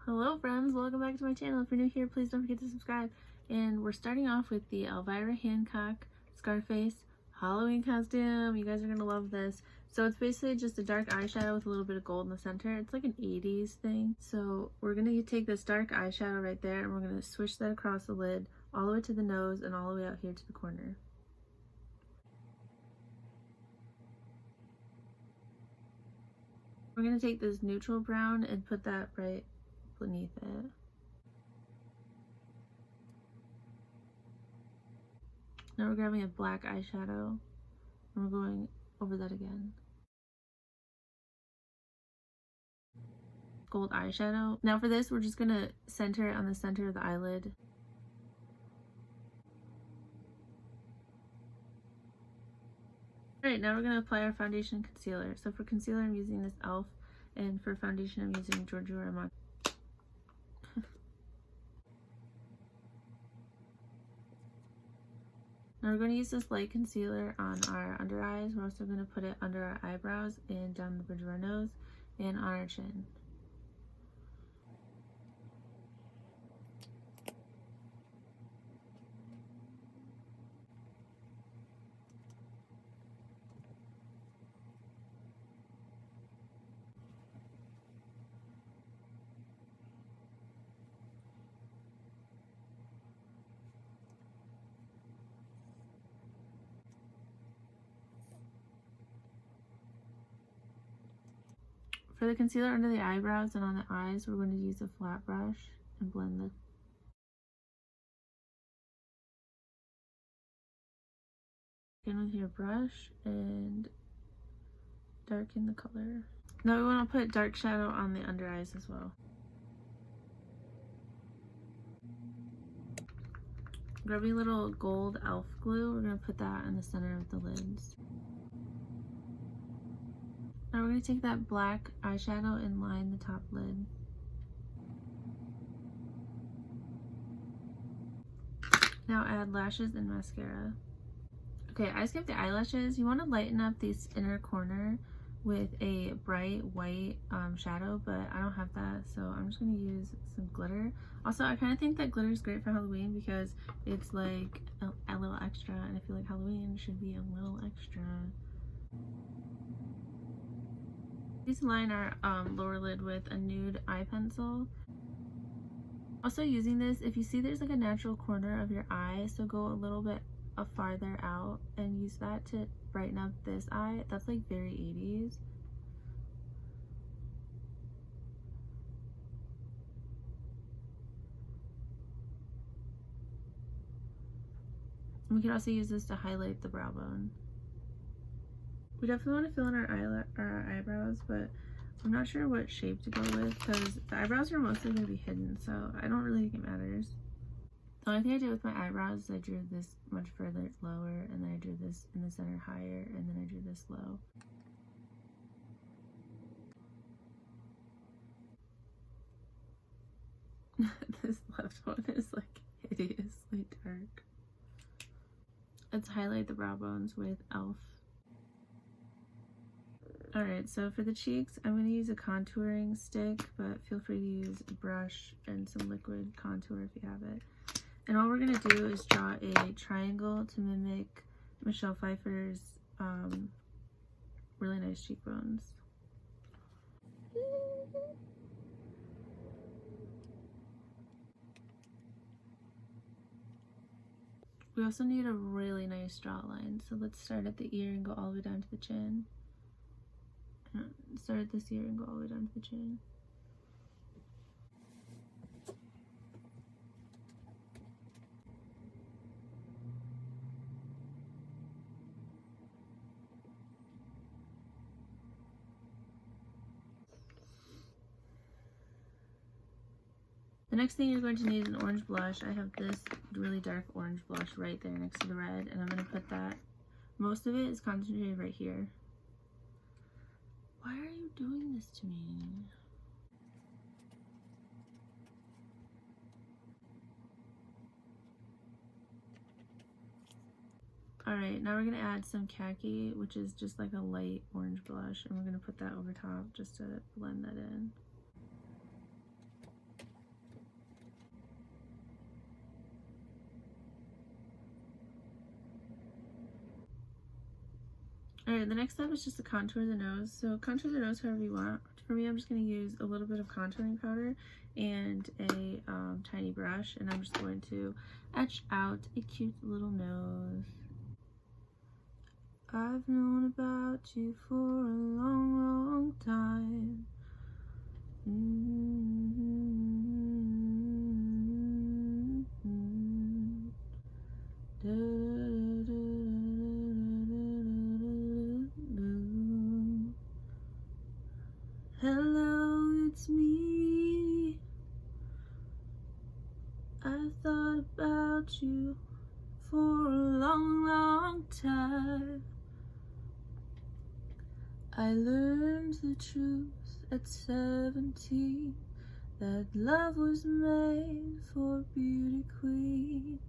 Hello friends, welcome back to my channel. If you're new here, please don't forget to subscribe. And we're starting off with the Elvira Hancock Scarface Halloween costume. You guys are gonna love this. So it's basically just a dark eyeshadow with a little bit of gold in the center. It's like an 80s thing. So we're gonna take this dark eyeshadow right there and we're gonna swish that across the lid all the way to the nose and all the way out here to the corner. We're gonna take this neutral brown and put that right beneath it. Now we're grabbing a black eyeshadow and we're going over that again. Gold eyeshadow. Now for this, we're just gonna center it on the center of the eyelid. Alright, now we're gonna apply our foundation and concealer. So for concealer, I'm using this e.l.f. and for foundation, I'm using Giorgio Armani. Now we're going to use this light concealer on our under eyes. We're also going to put it under our eyebrows and down the bridge of our nose and on our chin. For the concealer under the eyebrows and on the eyes, we're going to use a flat brush and blend the in with your brush and darken the color. Now we want to put dark shadow on the under eyes as well. Grabbing a little gold e.l.f. glue, we're going to put that in the center of the lids. Now we're going to take that black eyeshadow and line the top lid. Now add lashes and mascara. Okay, I skipped the eyelashes. You want to lighten up this inner corner with a bright white shadow, but I don't have that, so I'm just going to use some glitter. Also, I kind of think that glitter is great for Halloween because it's like a little extra, and I feel like Halloween should be a little extra. Let's line our lower lid with a nude eye pencil. Also using this, if you see there's like a natural corner of your eye, so go a little bit farther out and use that to brighten up this eye. That's like very 80s. We can also use this to highlight the brow bone. We definitely want to fill in our eyebrows, but I'm not sure what shape to go with because the eyebrows are mostly going to be hidden, so I don't really think it matters. The only thing I did with my eyebrows is I drew this much further lower, and then I drew this in the center higher, and then I drew this low. This left one is like hideously dark. Let's highlight the brow bones with e.l.f. Alright, so for the cheeks, I'm going to use a contouring stick, but feel free to use a brush and some liquid contour if you have it. And all we're going to do is draw a triangle to mimic Michelle Pfeiffer's really nice cheekbones. We also need a really nice jawline, so let's start at the ear and go all the way down to the chin. Start at this ear and go all the way down to the chin. The next thing you're going to need is an orange blush. I have this really dark orange blush right there next to the red, and I'm going to put that. Most of it is concentrated right here. Why are you doing this to me? Alright, now we're going to add some khaki, which is just like a light orange blush, and we're going to put that over top just to blend that in. Alright, the next step is just to contour the nose. So contour the nose however you want. For me, I'm just going to use a little bit of contouring powder and a tiny brush, and I'm just going to etch out a cute little nose. I've known about you for a long, long time. Hello, it's me. I thought about you for a long, long time. I learned the truth at 17, that love was made for beauty queens.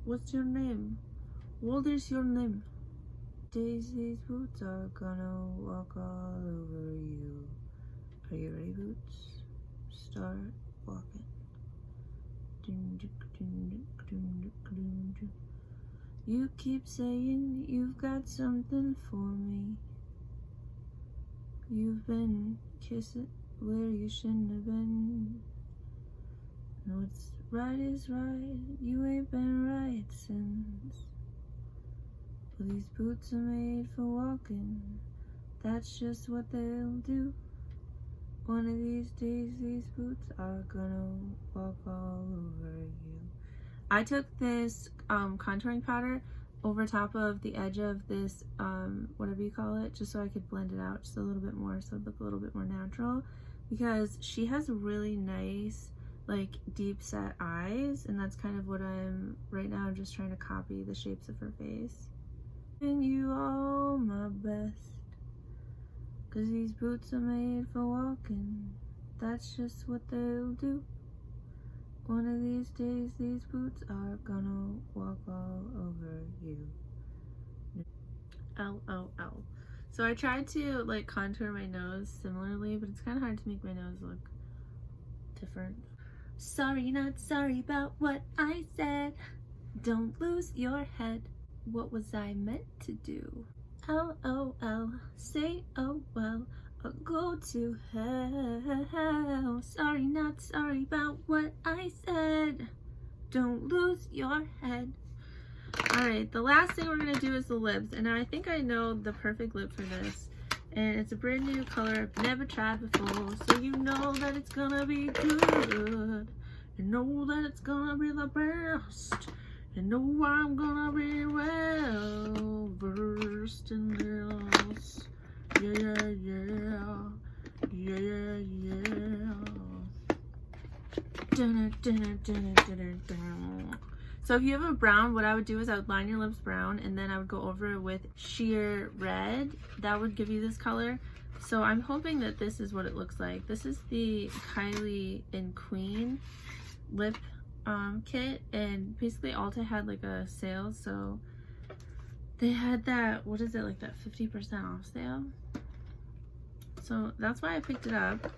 What's your name? What is your name? Daisy's boots are gonna walk all over you. Are you ready, boots? Start walking. You keep saying you've got something for me. You've been kissing where you shouldn't have been. No, what's right is right. You ain't been right since. Well, these boots are made for walking. That's just what they'll do. One of these days, these boots are gonna walk all over you. I took this contouring powder over top of the edge of this, whatever you call it, just so I could blend it out just a little bit more, so it looked a little bit more natural, because she has really nice, like, deep set eyes, and that's kind of what right now I'm just trying to copy the shapes of her face. And you all my best, 'cause these boots are made for walking. That's just what they'll do. One of these days, these boots are gonna walk all over you. LOL. So I tried to, like, contour my nose similarly, but it's kind of hard to make my nose look different. Sorry, not sorry about what I said. Don't lose your head. What was I meant to do? LOL. Say oh well. Or go to hell. Sorry, not sorry about what I said. Don't lose your head. Alright, the last thing we're going to do is the lips. And I think I know the perfect lip for this. And it's a brand new color I've never tried before. So you know that it's going to be good. You know that it's going to be the best. You know I'm going to be well versed in this. Yeah, yeah, yeah, yeah. So if you have a brown, what I would do is I would line your lips brown, and then I would go over it with sheer red. That would give you this color. So I'm hoping that this is what it looks like. This is the Kylie and Queen lip kit, and basically Ulta had like a sale, so they had that, what is it, like that 50% off sale. So that's why I picked it up.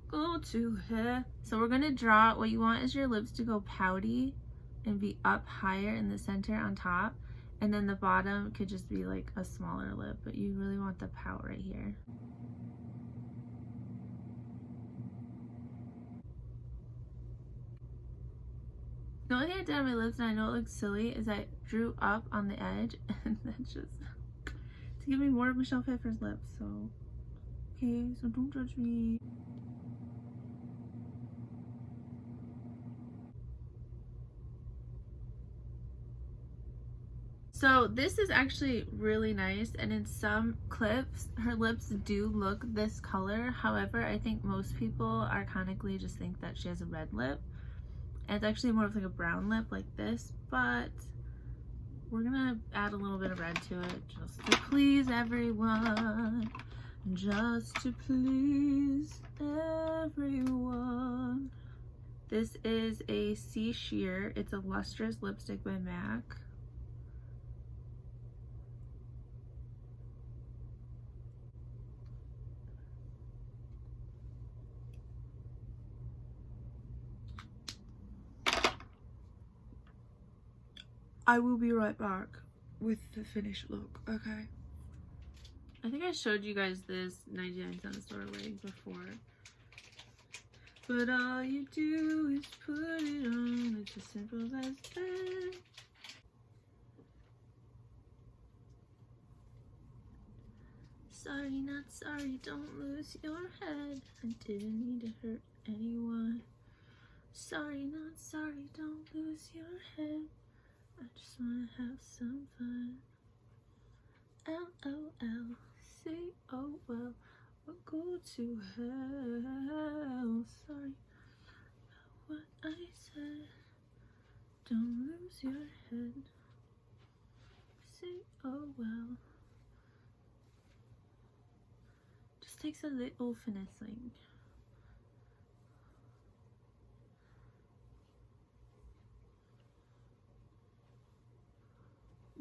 Go to hell. So we're gonna draw, what you want is your lips to go pouty and be up higher in the center on top, and then the bottom could just be like a smaller lip, but you really want the pout right here. The only thing I did on my lips, and I know it looks silly, is I drew up on the edge, and that's just to give me more of Michelle Pfeiffer's lips, so okay, so don't judge me. So this is actually really nice, and in some clips her lips do look this color. However, I think most people ironically just think that she has a red lip, and it's actually more of like a brown lip like this, but we're gonna add a little bit of red to it just to please everyone. Just to please everyone. This is a C Sheer. It's a lustrous lipstick by MAC. I will be right back with the finished look, okay? I think I showed you guys this 99-cent store wig before. But all you do is put it on. It's as simple as that. Sorry, not sorry, don't lose your head. I didn't mean to hurt anyone. Sorry, not sorry, don't lose your head. I just wanna have some fun. LOL, say oh well, we'll go to hell. Sorry about what I said. Don't lose your head. Say oh well. Just takes a little finessing.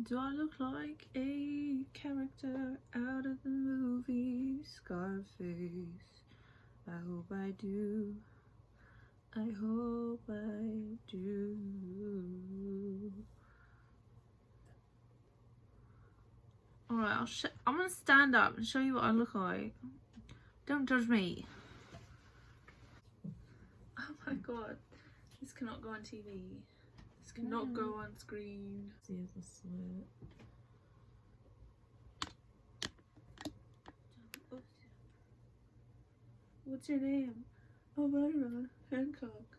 Do I look like a character out of the movie Scarface? I hope I do. I hope I do. Alright, I'm gonna stand up and show you what I look like. Don't judge me. Oh my god. This cannot go on TV. This cannot go on screen. See if the slit. What's your name? Elvira Hancock.